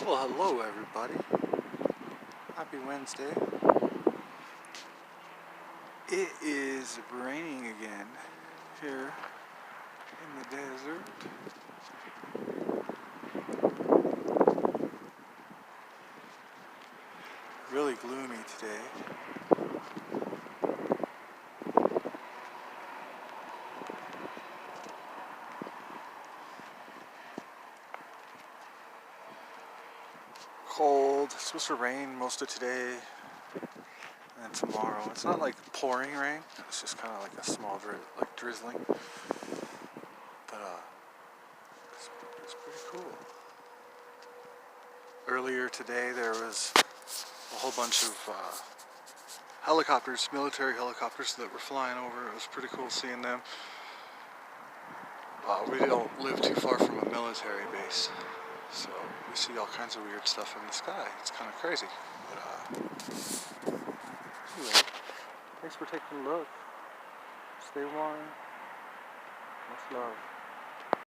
Well, hello everybody. Happy Wednesday. It is raining again here in the desert. Really gloomy today. Cold. It's supposed to rain most of today and tomorrow. It's not like pouring rain. It's just kind of like a small drizzling. But it's pretty cool. Earlier today there was a whole bunch of helicopters, military helicopters that were flying over. It was pretty cool seeing them. We don't live too far from a military base, so we see all kinds of weird stuff in the sky. It's kind of crazy. But anyway, thanks for taking a look. Stay warm. Much love.